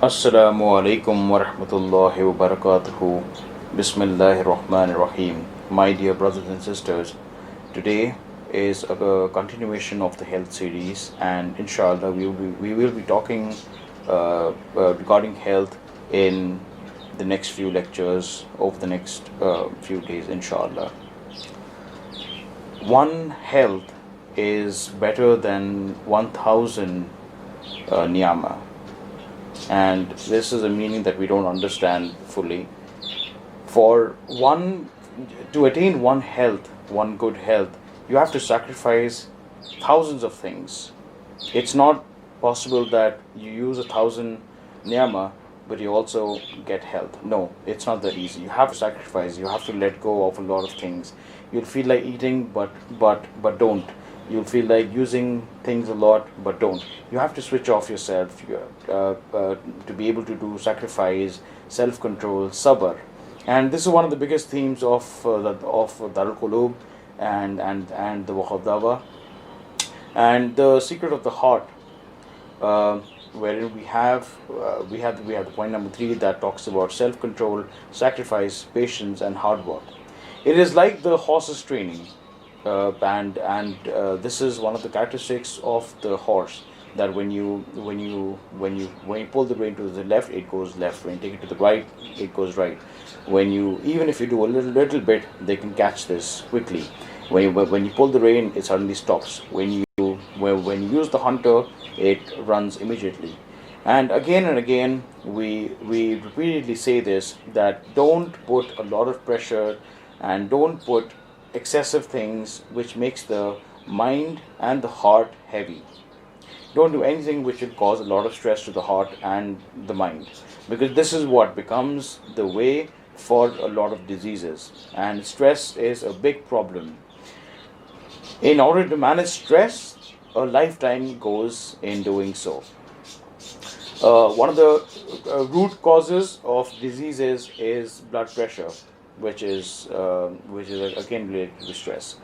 Assalamu alaikum wa rahmatullahi wa barakatuhu. Bismillahir Rahmanir Rahim. My dear brothers and sisters, today is a continuation of the health series, and inshallah, we will be talking regarding health in the next few lectures over the next few days, inshallah. One health is better than 1000 niyama, and this is a meaning that we don't understand fully. For one to attain one health, one good health, you have to sacrifice thousands of things. It's not possible that you use 1000 niyama but you also get health. No, it's not that easy. You have to sacrifice, you have to let go of a lot of things. You'll feel like eating but don't. You'll feel like using things a lot but don't. You have to switch off yourself to be able to do sacrifice, self-control, sabr. And this is one of the biggest themes of Darul Qulub and the Wahab, and the secret of the heart, wherein we have the point number 3 that talks about self-control, sacrifice, patience, and hard work. It is like the horse's training, and this is one of the characteristics of the horse, that when you pull the rein to the left, it goes left. When you take it to the right, it goes right. Even if you do a little bit, they can catch this quickly. When you pull the rein, it suddenly stops. When you use the hunter, it runs immediately. And again, we repeatedly say this, that don't put a lot of pressure and don't put excessive things which makes the mind and the heart heavy. Don't do anything which will cause a lot of stress to the heart and the mind, because this is what becomes the way for a lot of diseases, and stress is a big problem. In order to manage stress, a lifetime goes in doing so. One of the root causes of diseases is blood pressure, which is again related to stress.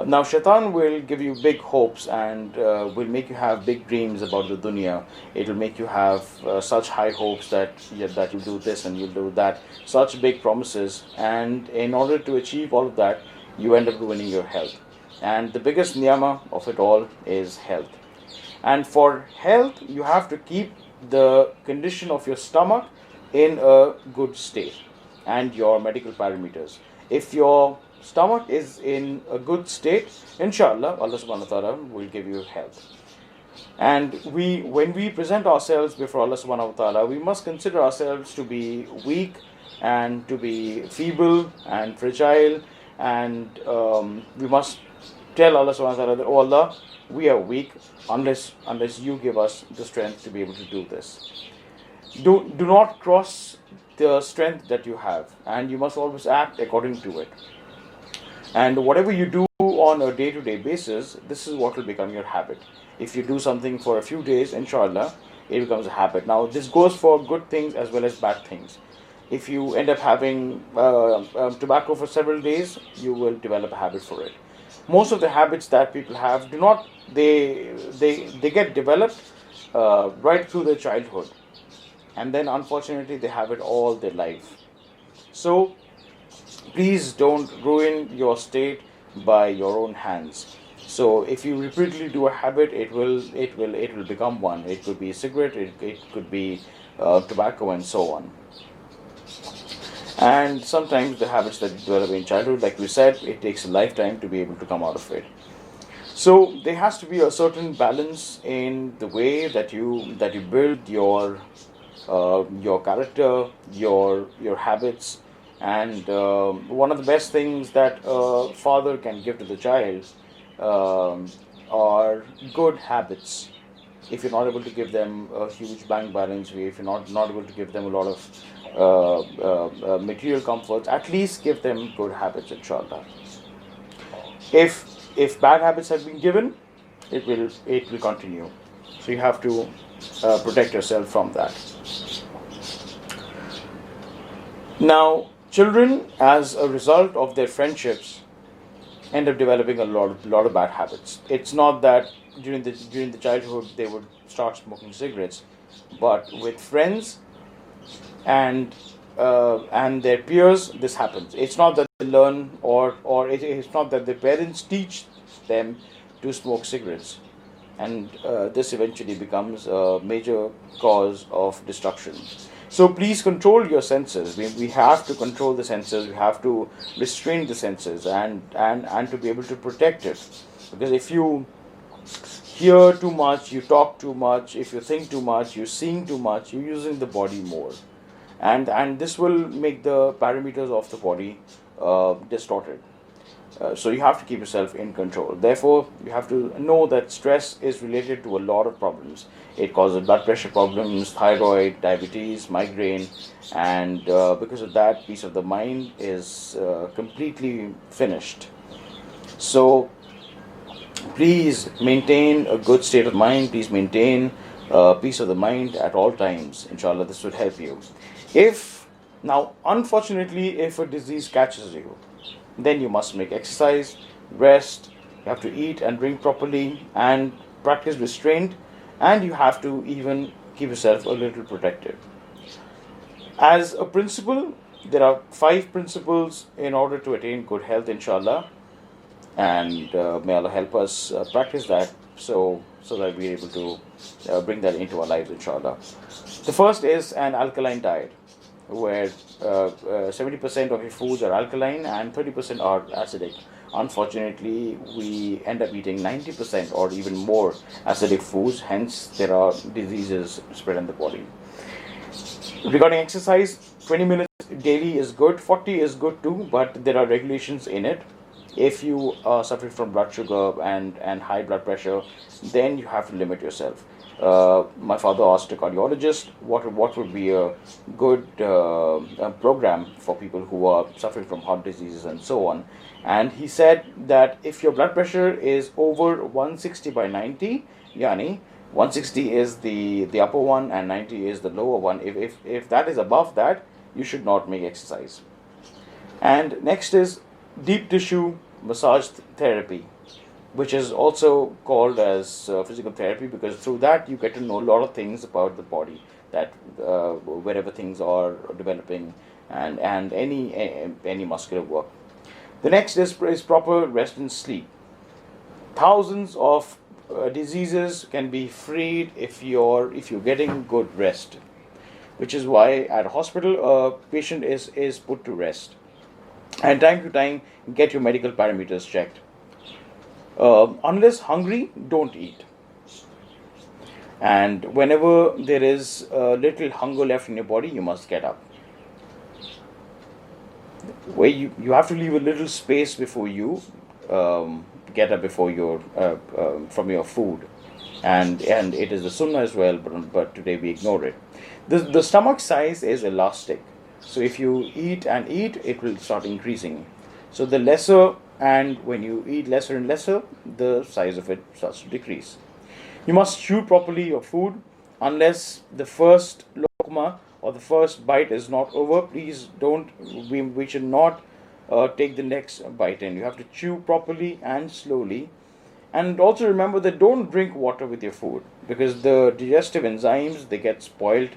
Now, Shaitan will give you big hopes and will make you have big dreams about the dunya. It will make you have such high hopes that that you'll do this and you'll do that, such big promises. And in order to achieve all of that, you end up ruining your health. And the biggest niyama of it all is health. And for health, you have to keep the condition of your stomach in a good state, and your medical parameters. If your stomach is in a good state, inshallah, Allah subhanahu wa ta'ala will give you health. And when we present ourselves before Allah subhanahu wa ta'ala, we must consider ourselves to be weak and to be feeble and fragile, and we must tell Allah subhanahu wa ta'ala that, oh Allah, we are weak unless you give us the strength to be able to do this. Do not cross the strength that you have, and you must always act according to it. And whatever you do on a day-to-day basis, this is what will become your habit. If you do something for a few days, inshallah, it becomes a habit. Now, this goes for good things as well as bad things. If you end up having tobacco for several days, you will develop a habit for it. Most of the habits that people have do not, they get developed right through their childhood, and then unfortunately they have it all their life. So please don't ruin your state by your own hands. So if you repeatedly do a habit, it will become one. It could be a cigarette, it could be tobacco, and so on. And sometimes the habits that you develop in childhood, like we said, it takes a lifetime to be able to come out of it. So there has to be a certain balance in the way that you build your character, your habits. And one of the best things that a father can give to the child are good habits. If you're not able to give them a huge bank balance, if you're not able to give them a lot of material comforts, at least give them good habits, inshallah. If bad habits have been given, it will continue. So you have to protect yourself from that. Now, children, as a result of their friendships, end up developing a lot of bad habits. It's not that during the childhood they would start smoking cigarettes, but with friends and their peers this happens. It's not that they learn, it's not that their parents teach them to smoke cigarettes, and this eventually becomes a major cause of destruction. So please control your senses. We have to control the senses, we have to restrain the senses, and to be able to protect it. Because if you hear too much, you talk too much, if you think too much, you're seeing too much, you're using the body more. And this will make the parameters of the body distorted. So you have to keep yourself in control. Therefore, you have to know that stress is related to a lot of problems. It causes blood pressure problems, thyroid, diabetes, migraine, and because of that, peace of the mind is completely finished. So please maintain a good state of mind. Please maintain peace of the mind at all times. Inshallah, this would help you. Unfortunately, if a disease catches you, then you must make exercise, rest, you have to eat and drink properly, and practice restraint, and you have to even keep yourself a little protected. As a principle, there are 5 principles in order to attain good health, inshallah, and may Allah help us practice that so that we're able to bring that into our lives, inshallah. The first is an alkaline diet, where 70% of your foods are alkaline and 30% are acidic. Unfortunately, we end up eating 90% or even more acidic foods, hence there are diseases spread in the body. Regarding exercise, 20 minutes daily is good, 40 is good too, but there are regulations in it. If you are suffering from blood sugar and high blood pressure, then you have to limit yourself. My father asked a cardiologist what would be a good program for people who are suffering from heart diseases and so on, and he said that if your blood pressure is over 160 by 90, yani 160 is the upper one and 90 is the lower one, if that is above that, you should not make exercise. And next is deep tissue massage therapy, which is also called as physical therapy, because through that you get to know a lot of things about the body, that wherever things are developing, and any muscular work. The next is proper rest and sleep. Thousands of diseases can be freed if you're getting good rest, which is why at a hospital a patient is put to rest, and time to time get your medical parameters checked. Unless hungry, don't eat. And whenever there is a little hunger left in your body, you must get up. Where you have to leave a little space before you get up before your from your food, and it is the sunnah as well, but today we ignore it. The stomach size is elastic, so if you eat and eat, it will start increasing. So the lesser, and when you eat lesser and lesser, the size of it starts to decrease. You must chew properly your food. Unless the first lokma or the first bite is not over, please don't. We should not take the next bite in. You have to chew properly and slowly. And also remember that don't drink water with your food, because the digestive enzymes, they get spoiled.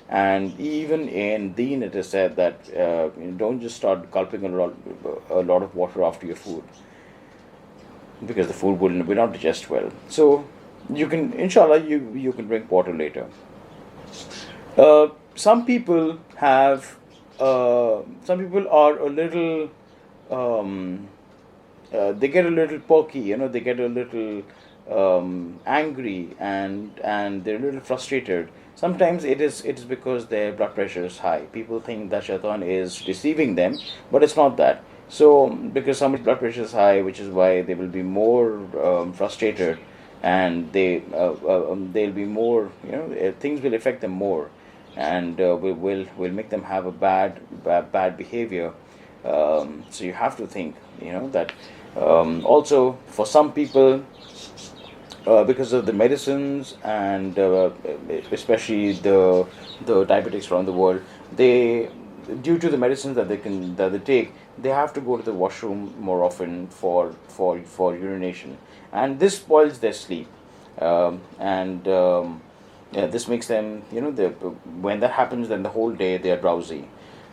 And even in Deen it is said that don't just start gulping a lot of water after your food, because the food will not digest well. So you can, inshallah, you can drink water later. Some people are a little they get a little perky, they get a little angry, and they're a little frustrated. Sometimes it is because their blood pressure is high. People think that shaitan is deceiving them, but it's not that. So because somebody's blood pressure is high, which is why they will be more frustrated, and they'll be more, things will affect them more, and will make them have a bad behavior. So you have to think, that also for some people, because of the medicines, and especially the diabetics around the world, due to the medicines that they take, they have to go to the washroom more often for urination, and this spoils their sleep. And yeah, this makes them, when that happens, then the whole day they are drowsy.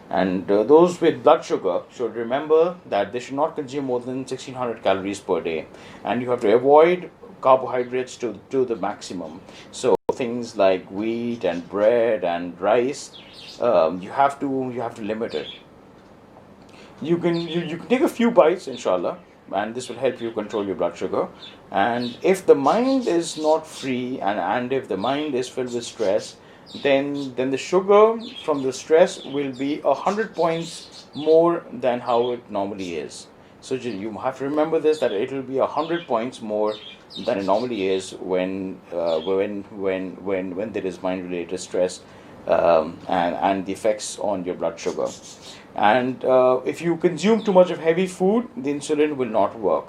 And those with blood sugar should remember that they should not consume more than 1600 calories per day, and you have to avoid carbohydrates to the maximum. So things like wheat and bread and rice, you have to limit it. You can take a few bites, inshallah, and this will help you control your blood sugar. And if the mind is not free, and if the mind is filled with stress, then the sugar from the stress will be 100 points more than how it normally is. So you have to remember this, that it will be 100 points more than it normally is when there is mind related stress, and the effects on your blood sugar. And if you consume too much of heavy food, the insulin will not work.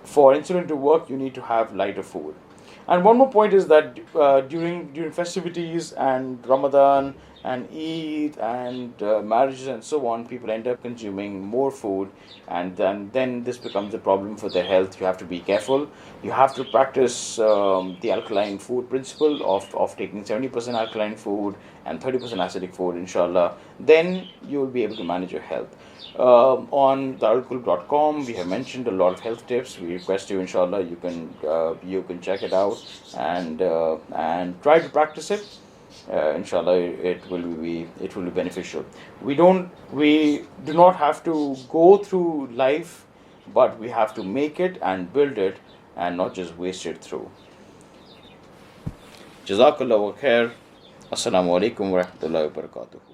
For insulin to work, you need to have lighter food. And one more point is that during festivities and Ramadan and Eid and marriages and so on, people end up consuming more food, and then this becomes a problem for their health. You have to be careful. You have to practice the alkaline food principle of taking 70% alkaline food and 30% acidic food, inshallah. Then you will be able to manage your health. On darulqulub.com, we have mentioned a lot of health tips. We request you, inshallah, you can check it out, and try to practice it. Inshallah, it will be beneficial. We do not have to go through life, but we have to make it and build it, and not just waste it through. Jazakallah wa khair. Assalamu alaikum wa rahmatullahi wa barakatuh.